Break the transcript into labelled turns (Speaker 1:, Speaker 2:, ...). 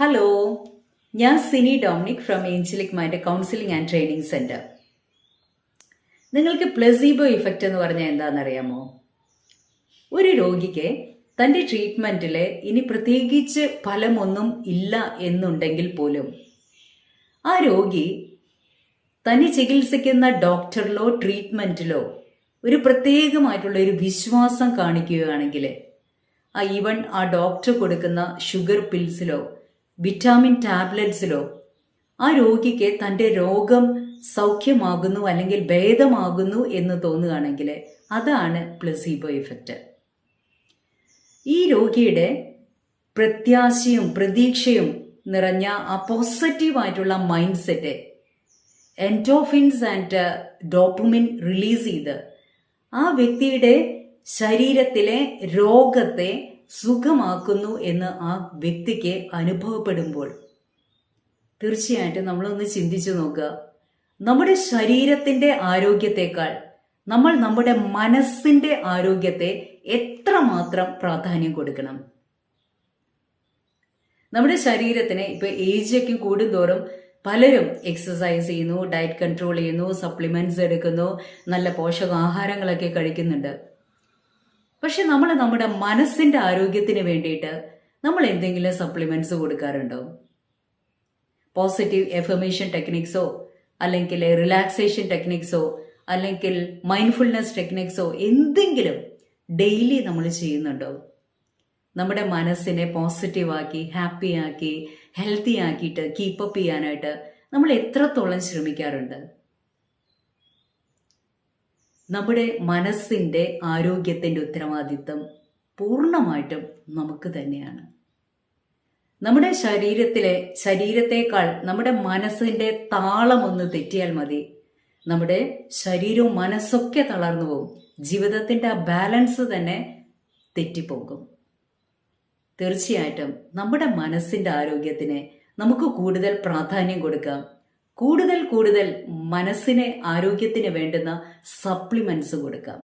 Speaker 1: Hello, ഞാൻ Sini Dominic from Angelic Mind Counselling and Training Centre. നിങ്ങൾക്ക് placebo effect എന്ന് പറഞ്ഞാൽ എന്താണെന്നറിയാമോ? ഒരു രോഗിക്ക് തൻ്റെ ട്രീറ്റ്മെൻറ്റിൽ ഇനി പ്രത്യേകിച്ച് ഫലമൊന്നും ഇല്ല എന്നുണ്ടെങ്കിൽ പോലും ആ രോഗി തന്നെ ചികിത്സിക്കുന്ന ഡോക്ടറിലോ ട്രീറ്റ്മെൻറ്റിലോ ഒരു പ്രത്യേകമായിട്ടുള്ള ഒരു വിശ്വാസം കാണിക്കുകയാണെങ്കിൽ ഈവൻ ആ ഡോക്ടർ കൊടുക്കുന്ന ഷുഗർ പിൽസിലോ വിറ്റാമിൻ ടാബ്ലറ്റ്സിലോ ആ രോഗിക്ക് തൻ്റെ രോഗം സൗഖ്യമാകുന്നു അല്ലെങ്കിൽ ഭേദമാകുന്നു എന്ന് തോന്നുകയാണെങ്കിൽ അതാണ് പ്ലസീബോ ഇഫക്റ്റ്. ഈ രോഗിയുടെ പ്രത്യാശയും പ്രതീക്ഷയും നിറഞ്ഞ ആ പോസിറ്റീവായിട്ടുള്ള mind set endorphins and dopamine release ചെയ്ത് ആ വ്യക്തിയുടെ ശരീരത്തിലെ രോഗത്തെ സുഖമാക്കുന്നു എന്ന് ആ വ്യക്തിക്ക് അനുഭവപ്പെടുമ്പോൾ തീർച്ചയായിട്ടും നമ്മളൊന്ന് ചിന്തിച്ചു നോക്കുക. നമ്മുടെ ശരീരത്തിൻ്റെ ആരോഗ്യത്തെക്കാൾ നമ്മൾ നമ്മുടെ മനസ്സിൻ്റെ ആരോഗ്യത്തെ എത്രമാത്രം പ്രാധാന്യം കൊടുക്കണം. നമ്മുടെ ശരീരത്തിന് ഇപ്പോൾ ഏജൊക്കെ കൂടുന്തോറും പലരും എക്സസൈസ് ചെയ്യുന്നു, ഡയറ്റ് കൺട്രോൾ ചെയ്യുന്നു, സപ്ലിമെന്റ്സ് എടുക്കുന്നു, നല്ല പോഷകാഹാരങ്ങളൊക്കെ കഴിക്കുന്നുണ്ട്. പക്ഷെ നമ്മൾ നമ്മുടെ മനസ്സിന്റെ ആരോഗ്യത്തിന് വേണ്ടിയിട്ട് നമ്മൾ എന്തെങ്കിലും സപ്ലിമെന്റ്സ് കൊടുക്കാറുണ്ടോ? പോസിറ്റീവ് എഫർമേഷൻ ടെക്നിക്സോ അല്ലെങ്കിൽ റിലാക്സേഷൻ ടെക്നിക്സോ അല്ലെങ്കിൽ മൈൻഡ്ഫുൾനെസ് ടെക്നിക്സോ എന്തെങ്കിലും ഡെയിലി നമ്മൾ ചെയ്യുന്നുണ്ടോ? നമ്മുടെ മനസ്സിനെ പോസിറ്റീവാക്കി, ഹാപ്പി ആക്കി, ഹെൽത്തി ആക്കിയിട്ട് കീപ്പപ്പ് ചെയ്യാനായിട്ട് നമ്മൾ എത്രത്തോളം ശ്രമിക്കാറുണ്ട്? നമ്മുടെ മനസ്സിൻ്റെ ആരോഗ്യത്തിൻ്റെ ഉത്തരവാദിത്വം പൂർണ്ണമായിട്ടും നമുക്ക് തന്നെയാണ്. നമ്മുടെ ശരീരത്തേക്കാൾ നമ്മുടെ മനസ്സിൻ്റെ താളം ഒന്ന് തെറ്റിയാൽ മതി, നമ്മുടെ ശരീരവും മനസ്സൊക്കെ തളർന്നു പോകും. ജീവിതത്തിൻ്റെ ആ ബാലൻസ് തന്നെ തെറ്റിപ്പോകും. തീർച്ചയായിട്ടും നമ്മുടെ മനസ്സിൻ്റെ ആരോഗ്യത്തിന് നമുക്ക് കൂടുതൽ പ്രാധാന്യം കൊടുക്കാം. കൂടുതൽ മനസ്സിന് ആരോഗ്യത്തിന് വേണ്ടുന്ന സപ്ലിമെന്റ്സ് കൊടുക്കാം.